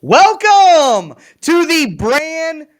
Welcome to the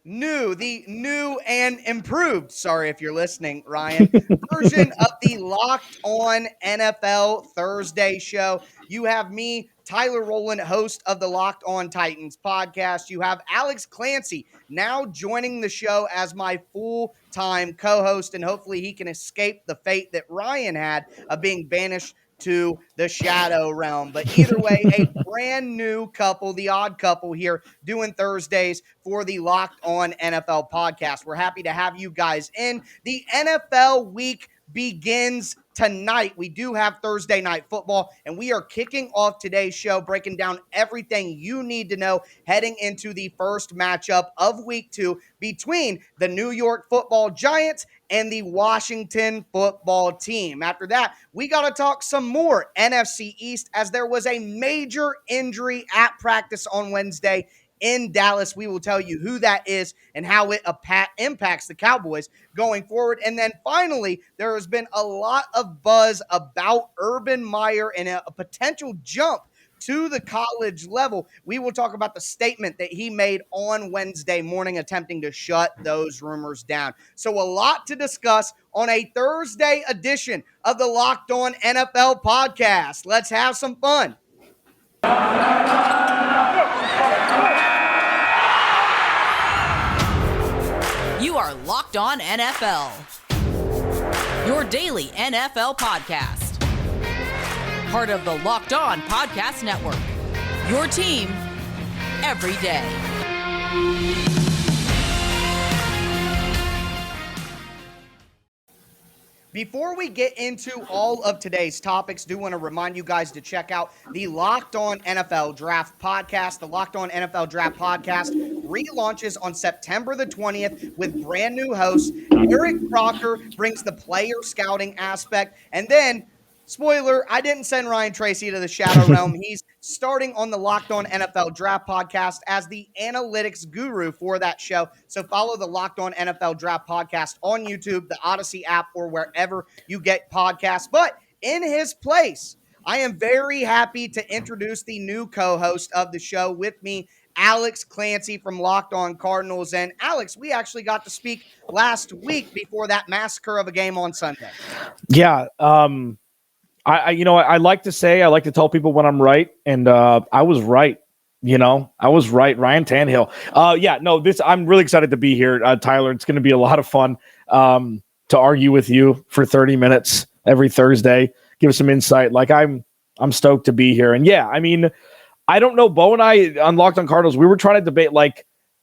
the new and improved, sorry if you're listening, Ryan, version of the Locked On NFL Thursday show. You have me, Tyler Rowland, host of the Locked On Titans podcast. You have Alex Clancy now joining the show as my full-time co-host, and hopefully he can escape the fate that Ryan had of being banished to the shadow realm. But either way, a brand new couple, the odd couple here, doing Thursdays for the Locked On NFL podcast. We're happy to have you guys in. The NFL week begins tonight. We do have Thursday night football, and we are kicking off today's show, breaking down everything you need to know heading into the first matchup of week 2 between the New York Football Giants and the Washington Football Team. After that, we got to talk some more NFC East, as there was a major injury at practice on Wednesday in Dallas. We will tell you who that is and how it impacts the Cowboys going forward. And then finally, there has been a lot of buzz about Urban Meyer and a potential jump to the college level. We will talk about the statement that he made on Wednesday morning, attempting to shut those rumors down. So a lot to discuss on a Thursday edition of the Locked On NFL podcast. Let's have some fun. You are Locked On NFL, your daily NFL podcast. Part of the Locked On Podcast Network, your team every day. Before we get into all of today's topics, do want to remind you guys to check out the Locked On NFL Draft podcast. The Locked On NFL Draft podcast relaunches on September the 20th with brand new hosts. Eric Crocker brings the player scouting aspect. And then, spoiler, I didn't send Ryan Tracy to the shadow realm. He's starting on the Locked On NFL Draft podcast as the analytics guru for that show. So follow the Locked On NFL Draft podcast on YouTube, the Odyssey app, or wherever you get podcasts. But in his place, I am very happy to introduce the new co-host of the show with me, Alex Clancy from Locked On Cardinals. And Alex, we actually got to speak last week before that massacre of a game on Sunday. Yeah, I like to tell people when I'm right, and I was right. I was right. Ryan Tannehill. I'm really excited to be here, Tyler. It's going to be a lot of fun to argue with you for 30 minutes every Thursday. Give us some insight. I'm stoked to be here. And yeah, I mean, I don't know. Bo and I on Locked On Cardinals, we were trying to debate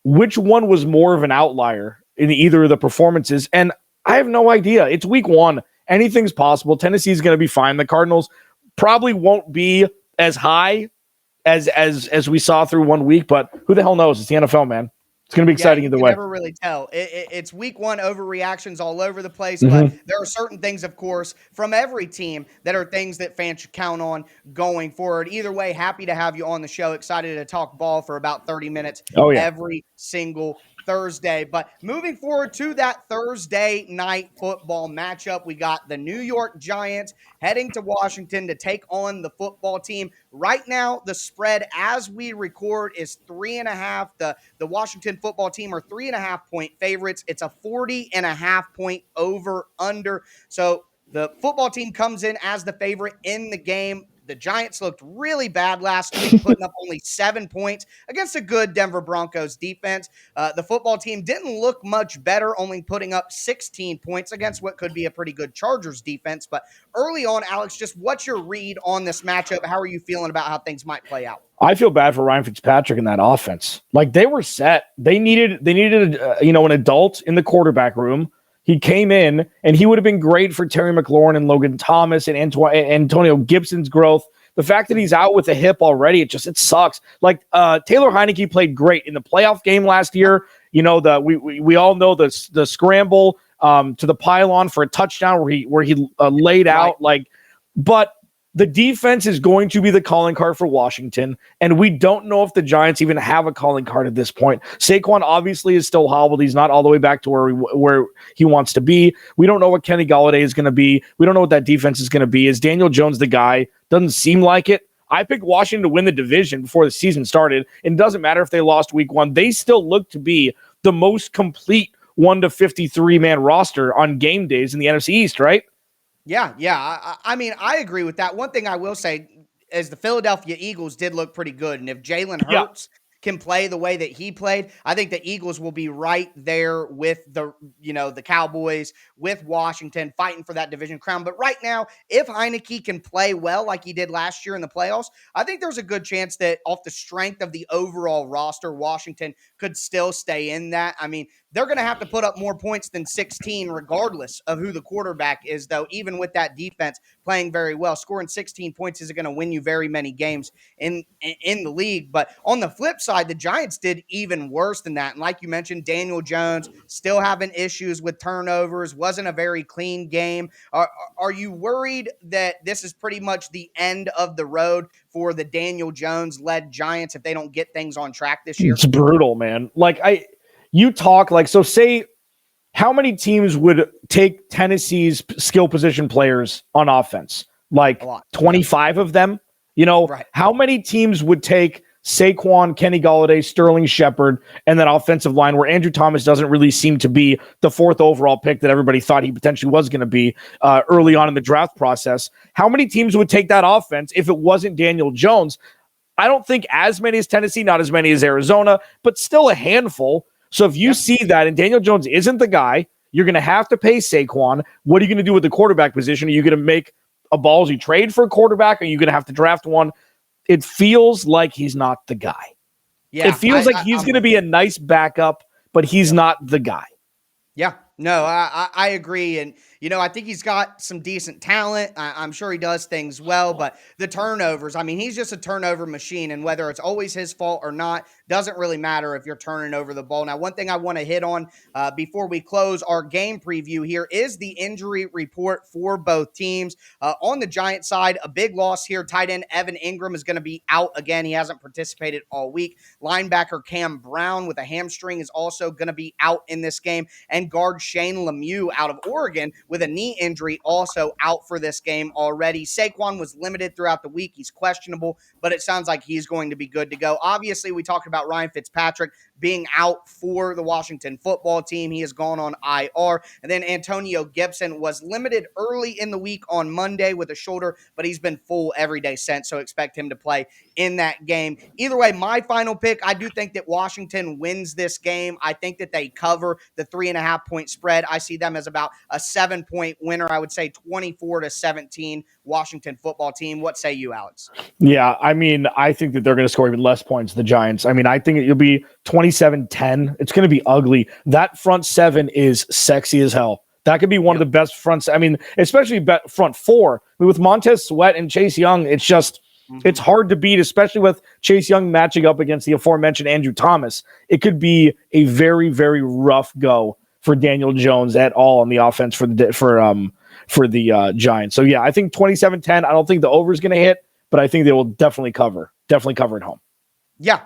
which one was more of an outlier in either of the performances, and I have no idea. It's week 1. Anything's possible. Tennessee's going to be fine. The Cardinals probably won't be as high as we saw through 1 week, but who the hell knows? It's the NFL, man. It's going to be exciting either way. You never really tell. It's week 1 overreactions all over the place, but there are certain things, of course, from every team that are things that fans should count on going forward. Either way, happy to have you on the show. Excited to talk ball for about 30 minutes every single Thursday. But moving forward to that Thursday night football matchup, we got the New York Giants heading to Washington to take on the football team. Right now, the spread as we record is 3.5. The Washington football team are 3.5-point favorites. It's a 40.5-point over under. So the football team comes in as the favorite in the game. The Giants looked really bad last week, putting up only 7 points against a good Denver Broncos defense. The football team didn't look much better, only putting up 16 points against what could be a pretty good Chargers defense. But early on, Alex, just what's your read on this matchup? How are you feeling about how things might play out? I feel bad for Ryan Fitzpatrick in that offense. They were set. They needed an adult in the quarterback room. He came in, and he would have been great for Terry McLaurin and Logan Thomas and Antonio Gibson's growth. The fact that he's out with a hip already, it sucks. Taylor Heineke played great in the playoff game last year. We all know the scramble to the pylon for a touchdown where he laid out but the defense is going to be the calling card for Washington, and we don't know if the Giants even have a calling card at this point. Saquon obviously is still hobbled. He's not all the way back to where he wants to be. We don't know what Kenny Golladay is going to be. We don't know what that defense is going to be. Is Daniel Jones the guy? Doesn't seem like it. I picked Washington to win the division before the season started. It doesn't matter if they lost week 1. They still look to be the most complete 1 to 53 man roster on game days in the NFC East, right? Yeah. I mean, I agree with that. One thing I will say is the Philadelphia Eagles did look pretty good. And if Jalen Hurts can play the way that he played, I think the Eagles will be right there with the Cowboys, with Washington, fighting for that division crown. But right now, if Heineke can play well like he did last year in the playoffs, I think there's a good chance that off the strength of the overall roster, Washington could still stay in that. I mean, they're going to have to put up more points than 16 regardless of who the quarterback is, though, even with that defense playing very well. Scoring 16 points isn't going to win you very many games in the league. But on the flip side, the Giants did even worse than that. And like you mentioned, Daniel Jones still having issues with turnovers, wasn't a very clean game. Are you worried that this is pretty much the end of the road for the Daniel Jones-led Giants if they don't get things on track this year? It's brutal, man. Say how many teams would take Tennessee's skill position players on offense? Like 25 of them? Right. How many teams would take Saquon, Kenny Golladay, Sterling Shepard, and that offensive line where Andrew Thomas doesn't really seem to be the 4th overall pick that everybody thought he potentially was going to be early on in the draft process? How many teams would take that offense if it wasn't Daniel Jones? I don't think as many as Tennessee, not as many as Arizona, but still a handful. So if you see that and Daniel Jones isn't the guy, you're going to have to pay Saquon. What are you going to do with the quarterback position? Are you going to make a ballsy trade for a quarterback? Are you going to have to draft one? It feels like he's not the guy. Yeah, it feels like he's going to be a nice backup, but he's not the guy. Yeah, no, I agree. And, I think he's got some decent talent. I'm sure he does things well, but the turnovers, I mean, he's just a turnover machine. And whether it's always his fault or not, doesn't really matter if you're turning over the ball. Now, one thing I want to hit on before we close our game preview here is the injury report for both teams. On the Giants side, a big loss here. Tight end Evan Ingram is going to be out again. He hasn't participated all week. Linebacker Cam Brown with a hamstring is also going to be out in this game. And guard Shane Lemieux out of Oregon with a knee injury also out for this game already. Saquon was limited throughout the week. He's questionable, but it sounds like he's going to be good to go. Obviously, we talked about Ryan Fitzpatrick being out for the Washington football team. He has gone on IR. And then Antonio Gibson was limited early in the week on Monday with a shoulder, but he's been full every day since, so expect him to play in that game. Either way, my final pick, I do think that Washington wins this game. I think that they cover the 3.5-point spread. I see them as about a 7-point winner. I would say 24-17 Washington football team. What say you, Alex? Yeah, I mean, I think that they're going to score even less points than the Giants. I mean, I think it'll be 27-10. It's going to be ugly. That front seven is sexy as hell. That could be one of the best fronts. I mean, especially front four. I mean, with Montez Sweat and Chase Young, it's just it's hard to beat, especially with Chase Young matching up against the aforementioned Andrew Thomas. It could be a very, very rough go for Daniel Jones at all on the offense for the Giants. So yeah, I think 27-10. I don't think the over is going to hit, but I think they will definitely cover at home. Yeah,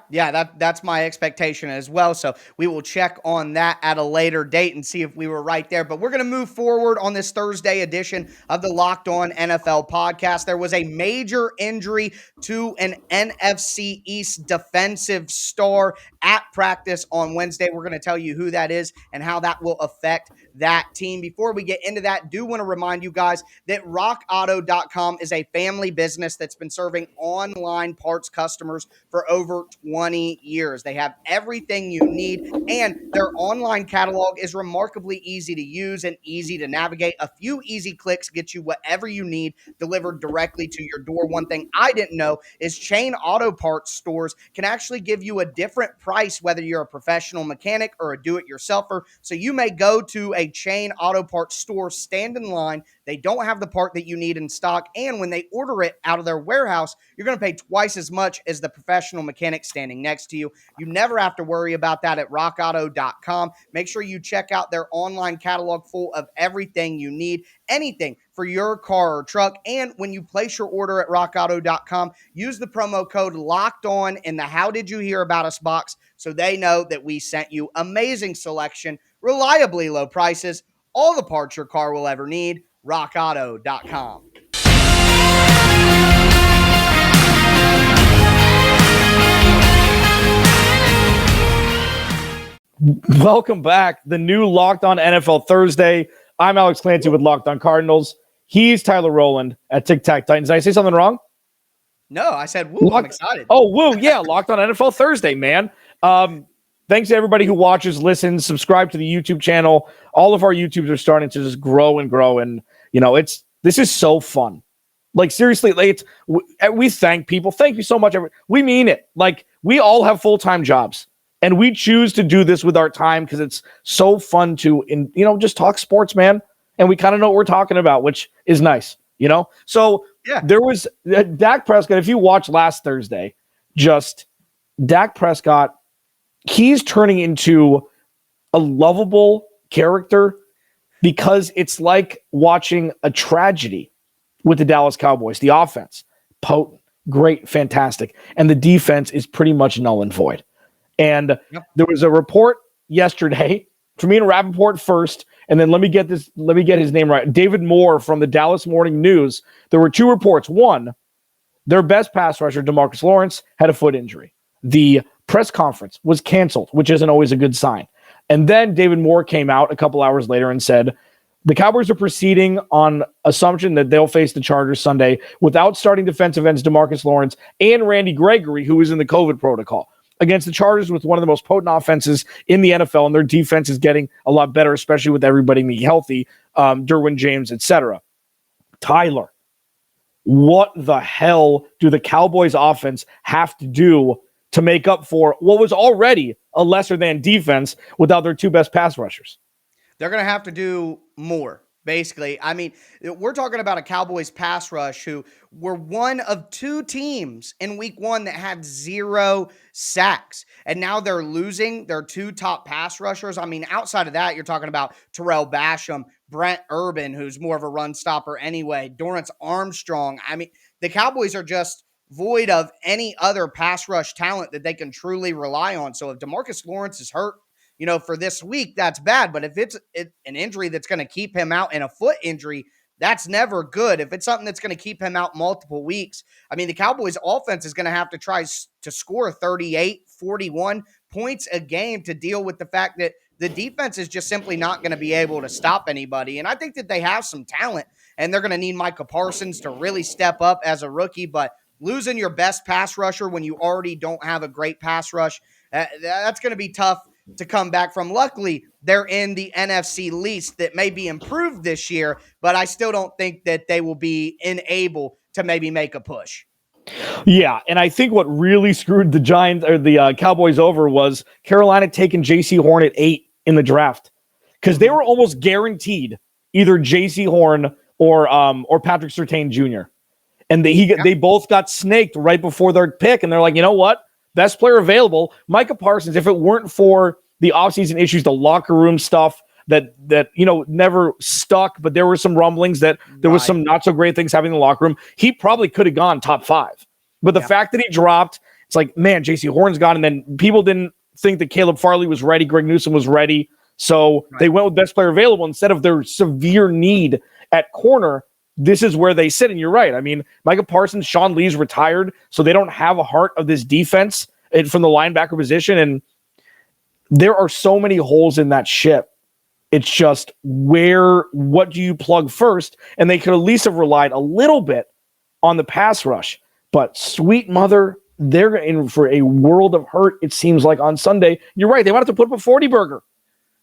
that's my expectation as well. So we will check on that at a later date and see if we were right there. But we're going to move forward on this Thursday edition of the Locked On NFL podcast. There was a major injury to an NFC East defensive star at practice on Wednesday. We're going to tell you who that is and how that will affect that team. Before we get into that, do want to remind you guys that rockauto.com is a family business that's been serving online parts customers for over 20 years. They have everything you need, and their online catalog is remarkably easy to use and easy to navigate. A few easy clicks get you whatever you need delivered directly to your door. One thing I didn't know is chain auto parts stores can actually give you a different price whether you're a professional mechanic or a do-it-yourselfer. So you may go to a chain auto parts store, stand in line, they don't have the part that you need in stock, and when they order it out of their warehouse, you're going to pay twice as much as the professional mechanic standing next to you. You never have to worry about that at rockauto.com. Make sure you check out their online catalog full of everything you need, anything for your car or truck. And when you place your order at rockauto.com, use the promo code LOCKEDON in the How Did You Hear About Us box so they know that we sent you. Amazing selection, reliably low prices, all the parts your car will ever need. rockauto.com. Welcome back. The new Locked On NFL Thursday. I'm Alex Clancy with Locked On Cardinals. He's Tyler Rowland at Tic Tac Titans. Did I say something wrong? No, I said woo. I'm excited. Oh, woo. Yeah, Locked On NFL Thursday, man. Thanks to everybody who watches, listens, subscribe to the YouTube channel. All of our YouTubes are starting to just grow and grow. And, this is so fun. Like, seriously, we thank people. Thank you so much. We mean it. Like, we all have full-time jobs. And we choose to do this with our time because it's so fun to, just talk sports, man. And we kind of know what we're talking about, which is nice, So yeah. There was Dak Prescott. If you watched last Thursday, just Dak Prescott, he's turning into a lovable character because it's like watching a tragedy with the Dallas Cowboys. The offense, potent, great, fantastic. And the defense is pretty much null and void. And There was a report yesterday from me and Rappaport first, and then let me get his name right. David Moore from the Dallas Morning News. There were two reports. One, their best pass rusher, Demarcus Lawrence, had a foot injury. The press conference was canceled, which isn't always a good sign. And then David Moore came out a couple hours later and said, the Cowboys are proceeding on assumption that they'll face the Chargers Sunday without starting defensive ends Demarcus Lawrence and Randy Gregory, who is in the COVID protocol, against the Chargers with one of the most potent offenses in the NFL, and their defense is getting a lot better, especially with everybody being healthy, Derwin James, etc. Tyler, what the hell do the Cowboys offense have to do to make up for what was already a lesser than defense without their two best pass rushers? They're going to have to do more. Basically, I mean, we're talking about a Cowboys pass rush who were one of two teams in week one that had 0 sacks. And now they're losing their two top pass rushers. I mean, outside of that, you're talking about Terrell Basham, Brent Urban, who's more of a run stopper anyway, Dorrance Armstrong. I mean, the Cowboys are just void of any other pass rush talent that they can truly rely on. So if Demarcus Lawrence is hurt, for this week, that's bad. But if it's an injury that's going to keep him out and a foot injury, that's never good. If it's something that's going to keep him out multiple weeks, I mean, the Cowboys offense is going to have to try to score 38, 41 points a game to deal with the fact that the defense is just simply not going to be able to stop anybody. And I think that they have some talent, and they're going to need Micah Parsons to really step up as a rookie. But losing your best pass rusher when you already don't have a great pass rush, that's going to be tough to come back from. Luckily, they're in the NFC least that may be improved this year, but I still don't think that they will be unable to maybe make a push. Yeah, and I think what really screwed the Giants or the Cowboys over was Carolina taking J.C. Horn at 8 in the draft because they were almost guaranteed either J.C. Horn or Patrick Surtain Jr. And they both got snaked right before their pick, and they're like, you know what? Best player available, Micah Parsons. If it weren't for the offseason issues, the locker room stuff that never stuck, but there were some rumblings that there was some not so great things happening in the locker room, he probably could have gone top 5. But the fact that he dropped, it's like, man, J.C. Horn's gone, and then people didn't think that Caleb Farley was ready, Greg Newsome was ready, so they went with best player available instead of their severe need at corner. This is where they sit, and you're right. I mean, Micah Parsons, Sean Lee's retired, so they don't have a heart of this defense from the linebacker position, and there are so many holes in that ship. It's just what do you plug first? And they could at least have relied a little bit on the pass rush. But sweet mother, they're in for a world of hurt, it seems like, on Sunday. You're right. They want to put up a 40-burger.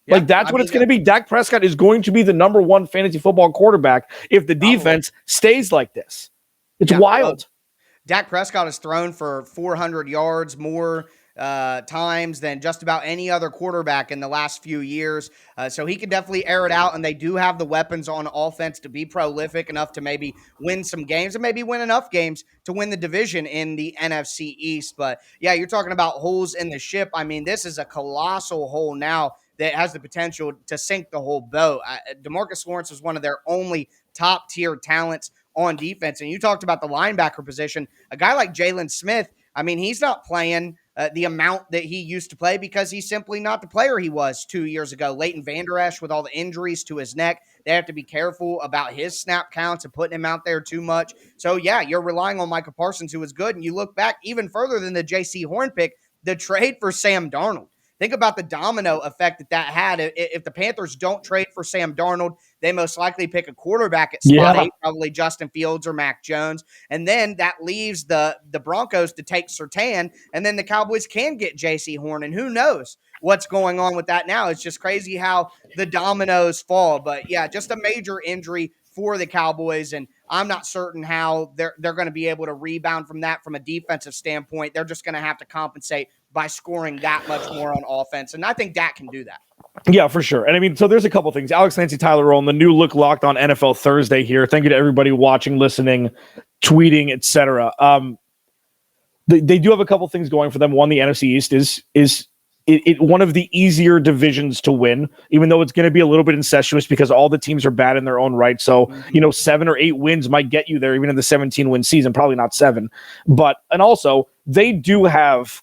Yeah, that's what it's going to be. Dak Prescott is going to be the number 1 fantasy football quarterback if the defense stays like this. It's wild. Dak Prescott has thrown for 400 yards more times than just about any other quarterback in the last few years. So he can definitely air it out, and they do have the weapons on offense to be prolific enough to maybe win some games and maybe win enough games to win the division in the NFC East. But yeah, you're talking about holes in the ship. I mean, this is a colossal hole now that has the potential to sink the whole boat. Demarcus Lawrence is one of their only top-tier talents on defense. And you talked about the linebacker position. A guy like Jalen Smith, I mean, he's not playing the amount that he used to play because he's simply not the player he was 2 years ago. Leighton Vander Esch, with all the injuries to his neck, they have to be careful about his snap counts and putting him out there too much. So, yeah, you're relying on Micah Parsons, who is good. And you look back even further than the J.C. Horn pick, the trade for Sam Darnold. think about the domino effect that had. If the Panthers don't trade for Sam Darnold, they most likely pick a quarterback at spot 8, probably Justin Fields or Mac Jones. And then that leaves the Broncos to take Surtain, and then the Cowboys can get J.C. Horn, and who knows what's going on with that now. It's just crazy how the dominoes fall. But, yeah, just a major injury for the Cowboys, and I'm not certain how they're going to be able to rebound from that from a defensive standpoint. They're just going to have to compensate by scoring that much more on offense, and I think Dak can do that. Yeah, for sure. And I mean, so there's a couple things. Alex Clancy, Tyler Rowland, the new look Locked On NFL Thursday here. Thank you to everybody watching, listening, tweeting, etc. They do have a couple things going for them. One, the NFC East is one of the easier divisions to win, even though it's going to be a little bit incestuous because all the teams are bad in their own right. So, 7 or 8 wins might get you there, even in the 17-win season, probably not 7. And also, they do have,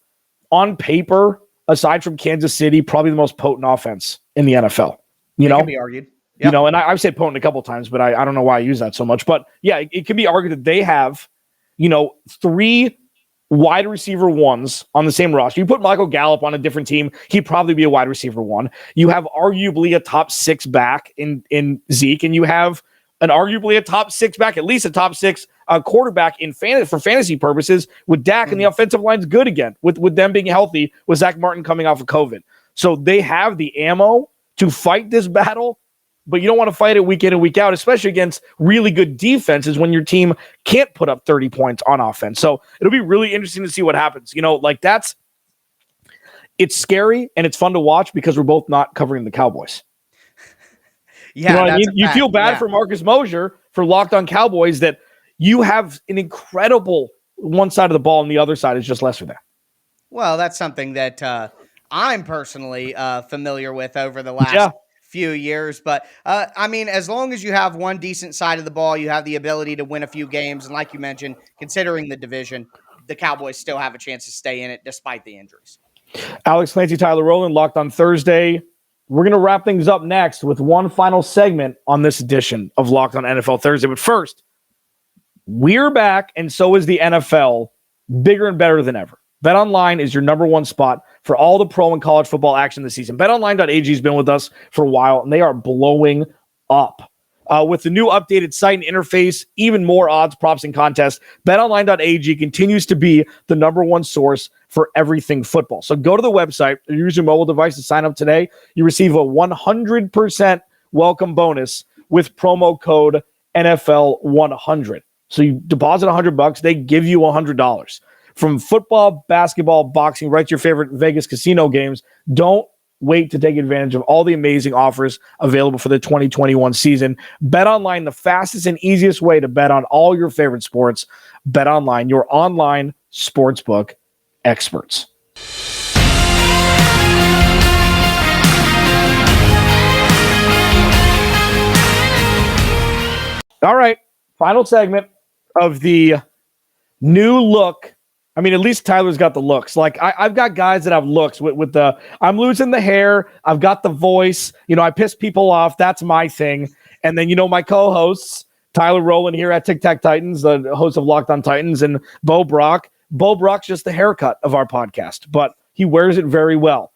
on paper, aside from Kansas City, probably the most potent offense in the NFL. It can be argued. Yep. And I've said potent a couple times, but I don't know why I use that so much. But yeah, it can be argued that they have, 3 wide receiver ones on the same roster. You put Michael Gallup on a different team, he'd probably be a wide receiver 1. You have arguably a top 6 back in Zeke, and you have arguably a top 6 back, at least a top 6 quarterback for fantasy purposes with Dak, and the offensive line's good again with them being healthy, with Zach Martin coming off of COVID. So they have the ammo to fight this battle, but you don't want to fight it week in and week out, especially against really good defenses when your team can't put up 30 points on offense. So it'll be really interesting to see what happens. It's scary and it's fun to watch because we're both not covering the Cowboys. Yeah, you know what I mean? You feel bad for Marcus Mosher for Locked On Cowboys that you have an incredible one side of the ball and the other side is just lesser than. Well, that's something that I'm personally familiar with over the last few years. But, as long as you have one decent side of the ball, you have the ability to win a few games. And like you mentioned, considering the division, the Cowboys still have a chance to stay in it despite the injuries. Alex Clancy, Tyler Rowland, Locked On Thursday. We're going to wrap things up next with one final segment on this edition of Locked On NFL Thursday. But first, we're back, and so is the NFL, bigger and better than ever. BetOnline is your number one spot for all the pro and college football action this season. BetOnline.ag has been with us for a while, and they are blowing up. With the new updated site and interface, even more odds, props, and contests, BetOnline.ag continues to be the number one source for everything football. So go to the website, use your mobile device to sign up today. You receive a 100% welcome bonus with promo code NFL100. So you deposit $100, they give you $100. From football, basketball, boxing, right to your favorite Vegas casino games, don't wait to take advantage of all the amazing offers available for the 2021 season. BetOnline, the fastest and easiest way to bet on all your favorite sports. BetOnline, your online sportsbook experts. All right, final segment of the new look. I mean, at least Tyler's got the looks. Like, I've got guys that have looks with the, I'm losing the hair. I've got the voice. I piss people off. That's my thing. And then, my co-hosts, Tyler Rowland here at Tic Tac Titans, the host of Locked On Titans, and Bo Brock. Bo Brock's just the haircut of our podcast, but he wears it very well.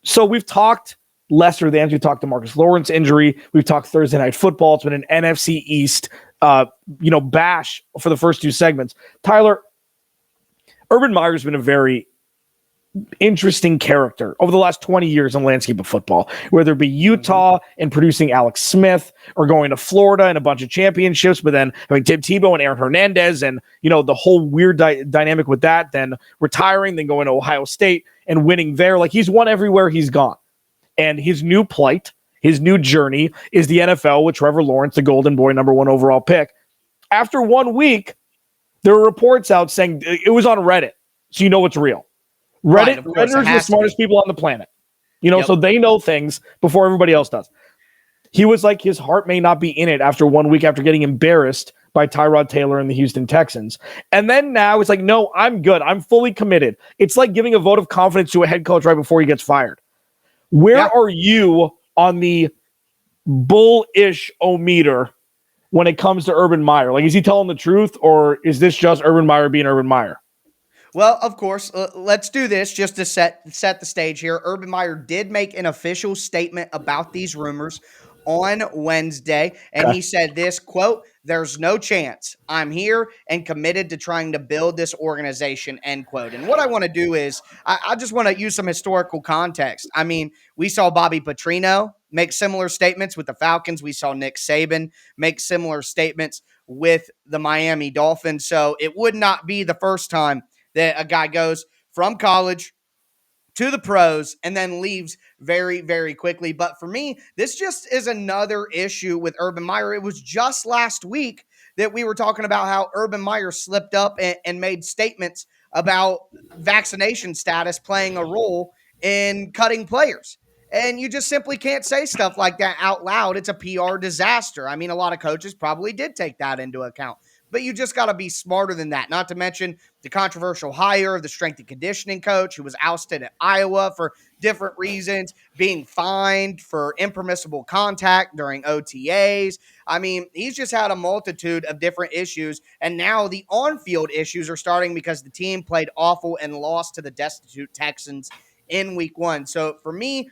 So we've talked lesser than. We've talked Demarcus Lawrence injury. We've talked Thursday Night Football. It's been an NFC East, bash for the first 2 segments. Tyler, Urban Meyer's been a very interesting character over the last 20 years in the landscape of football, whether it be Utah and producing Alex Smith or going to Florida and a bunch of championships, but then having Tim Tebow and Aaron Hernandez and, the whole weird dynamic with that, then retiring, then going to Ohio State and winning there. Like, he's won everywhere he's gone. And his new plight, his new journey is the NFL with Trevor Lawrence, the golden boy, number 1 overall pick. After 1 week, there were reports out saying it was on Reddit, so it's real. Redditors are the smartest people on the planet, so they know things before everybody else does. He was like, his heart may not be in it after 1 week after getting embarrassed by Tyrod Taylor and the Houston Texans. And then now it's like, no, I'm good. I'm fully committed. It's like giving a vote of confidence to a head coach right before he gets fired. Where are you on the bullish-o-meter when it comes to Urban Meyer? Like, is he telling the truth, or is this just Urban Meyer being Urban Meyer? Well, of course, let's do this just to set the stage here. Urban Meyer did make an official statement about these rumors on Wednesday, and Okay. he said this, quote, "There's no chance. I'm here and committed to trying to build this organization," end quote. And what I want to do is I just want to use some historical context. I mean, we saw Bobby Petrino make similar statements with the Falcons. We saw Nick Saban make similar statements with the Miami Dolphins. So it would not be the first time that a guy goes from college to the pros and then leaves very, very quickly. But for me, this just is another issue with Urban Meyer. It was just last week that we were talking about how Urban Meyer slipped up and made statements about vaccination status playing a role in cutting players. And you just simply can't say stuff like that out loud. It's a PR disaster. I mean, a lot of coaches probably did take that into account, but you just got to be smarter than that. Not to mention the controversial hire of the strength and conditioning coach who was ousted at Iowa for different reasons, being fined for impermissible contact during OTAs. I mean, he's just had a multitude of different issues. And now the on field issues are starting because the team played awful and lost to the destitute Texans in week one. So for me,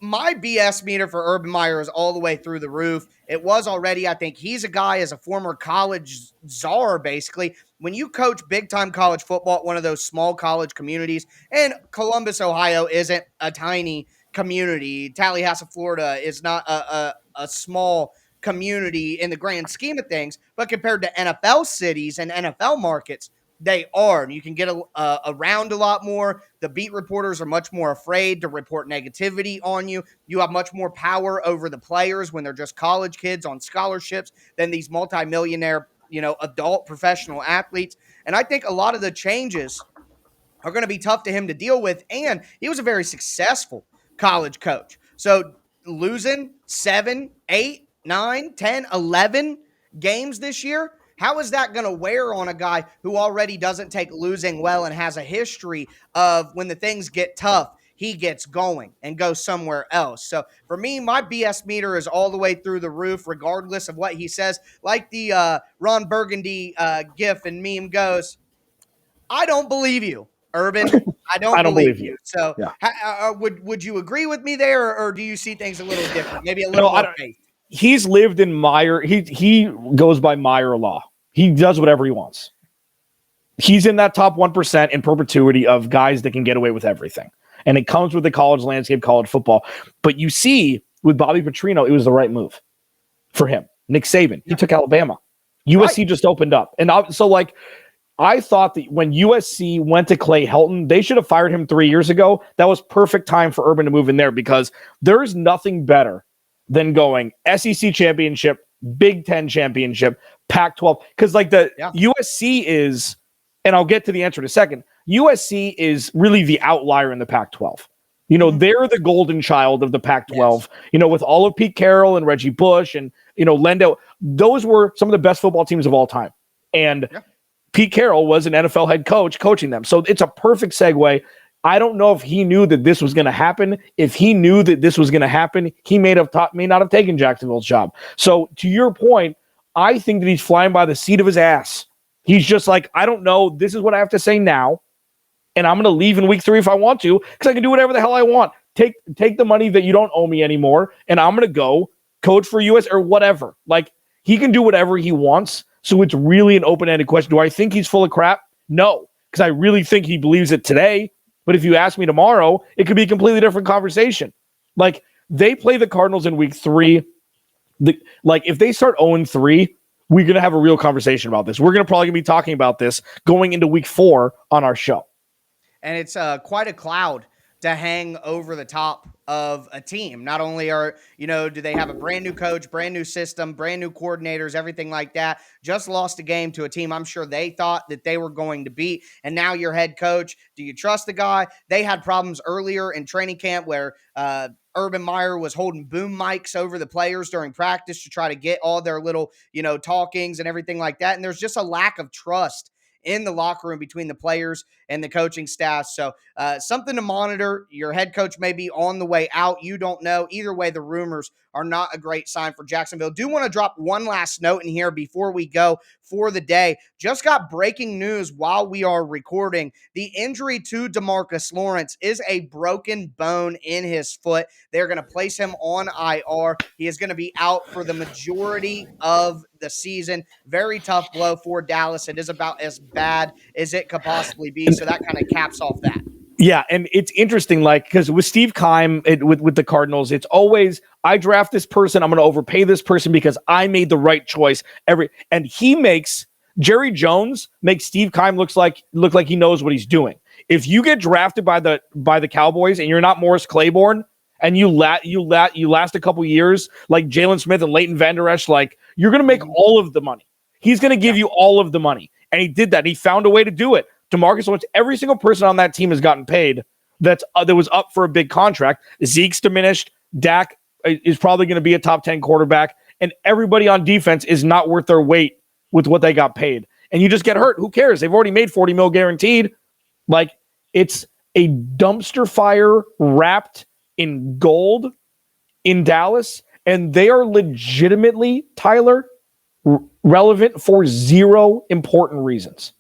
my BS meter for Urban Meyer is all the way through the roof. It was already. I think he's a guy as a former college czar, basically. When you coach big time college football at one of those small college communities, and Columbus, Ohio isn't a tiny community. Tallahassee, Florida is not a small community in the grand scheme of things, but compared to NFL cities and NFL markets, they are. You can get around a lot more. The beat reporters are much more afraid to report negativity on you. You have much more power over the players when they're just college kids on scholarships than these multimillionaire, adult professional athletes. And I think a lot of the changes are going to be tough to him to deal with. And he was a very successful college coach. So losing 7, 8, 9, 10, 11 games this year, how is that going to wear on a guy who already doesn't take losing well and has a history of when the things get tough, he gets going and goes somewhere else? So for me, my BS meter is all the way through the roof, regardless of what he says. Like the Ron Burgundy gif and meme goes, I don't believe you, Urban. I don't I don't believe believe you. you. So Yeah. would you agree with me there, or do you see things a little different? Maybe a No, little I more don't. faith. He's lived in Meyer. He goes by Meyer law. He does whatever he wants. He's in that top 1% in perpetuity of guys that can get away with everything. And it comes with the college landscape, college football. But you see, with Bobby Petrino, it was the right move for him. Nick Saban, he took Alabama. USC just opened up. And I thought that when USC went to Clay Helton, they should have fired him 3 years ago. That was perfect time for Urban to move in there because there is nothing better than going SEC championship, Big Ten championship, Pac-12. Because USC is, and I'll get to the answer in a second, USC is really the outlier in the Pac-12. They're the golden child of the Pac-12, yes. With all of Pete Carroll and Reggie Bush and, Lendo. Those were some of the best football teams of all time. And Pete Carroll was an NFL head coach coaching them. So it's a perfect segue. I don't know if he knew that this was going to happen. If he knew that this was going to happen, he may not have taken Jacksonville's job. So to your point, I think that he's flying by the seat of his ass. He's just like, I don't know. This is what I have to say now. And I'm going to leave in week 3 if I want to, because I can do whatever the hell I want. Take the money that you don't owe me anymore, and I'm going to go coach for US or whatever. Like, he can do whatever he wants. So it's really an open-ended question. Do I think he's full of crap? No, because I really think he believes it today. But if you ask me tomorrow, it could be a completely different conversation. Like, they play the Cardinals in week 3. If they start 0-3, we're going to have a real conversation about this. We're going to probably be talking about this going into week 4 on our show. And it's quite a cloud to hang over the top of a team. Not only do they have a brand new coach, brand new system, brand new coordinators, everything like that. Just lost a game to a team I'm sure they thought that they were going to beat. And now your head coach, do you trust the guy? They had problems earlier in training camp where Urban Meyer was holding boom mics over the players during practice to try to get all their little, talkings and everything like that. And there's just a lack of trust in the locker room between the players and the coaching staff. So something to monitor. Your head coach may be on the way out. You don't know. Either way, the rumors are not a great sign for Jacksonville. Do want to drop one last note in here before we go for the day. Just got breaking news while we are recording. The injury to Demarcus Lawrence is a broken bone in his foot. They're going to place him on IR. He is going to be out for the majority of the season. Very tough blow for Dallas. It is about as bad as it could possibly be. So that kind of caps off that. Yeah, and it's interesting, like, because with Steve Keim, with the Cardinals, it's always, I draft this person, I'm going to overpay this person because I made the right choice. And Jerry Jones makes Steve Keim look like he knows what he's doing. If you get drafted by the Cowboys and you're not Morris Claiborne and you last a couple years like Jalen Smith and Leighton Vander Esch, like, you're going to make all of the money. He's going to give you all of the money, and he did that. And he found a way to do it. DeMarcus Lawrence, every single person on that team has gotten paid that was up for a big contract. Zeke's diminished. Dak is probably going to be a top 10 quarterback. And everybody on defense is not worth their weight with what they got paid. And you just get hurt. Who cares? They've already made $40 million guaranteed. Like, it's a dumpster fire wrapped in gold in Dallas. And they are legitimately, Tyler, relevant for zero important reasons.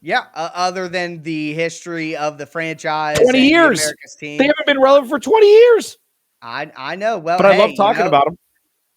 Yeah, other than the history of the franchise. 20 years. The America's team. They haven't been relevant for 20 years. I know. Well, but I love talking about them.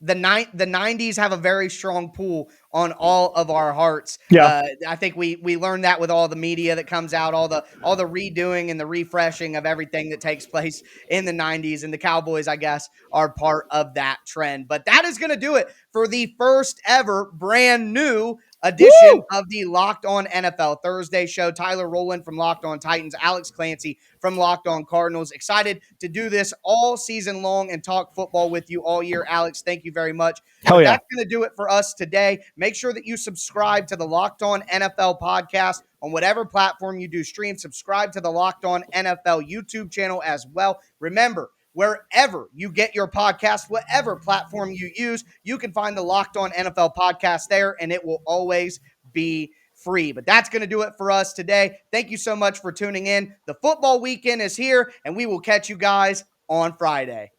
The 90s have a very strong pull on all of our hearts. Yeah. I think we learned that with all the media that comes out, all the redoing and the refreshing of everything that takes place in the 90s, and the Cowboys, I guess, are part of that trend. But that is going to do it for the first ever brand new edition of the Locked On NFL Thursday show. Tyler Rowland from Locked On Titans, Alex Clancy from Locked On Cardinals. Excited to do this all season long and talk football with you all year. Alex, thank you very much. Hell yeah. That's going to do it for us today. Make sure that you subscribe to the Locked On NFL podcast on whatever platform you do stream. Subscribe to the Locked On NFL YouTube channel as well. Remember, wherever you get your podcast, whatever platform you use, you can find the Locked On NFL podcast there, and it will always be free. But that's going to do it for us today. Thank you so much for tuning in. The football weekend is here, and we will catch you guys on Friday.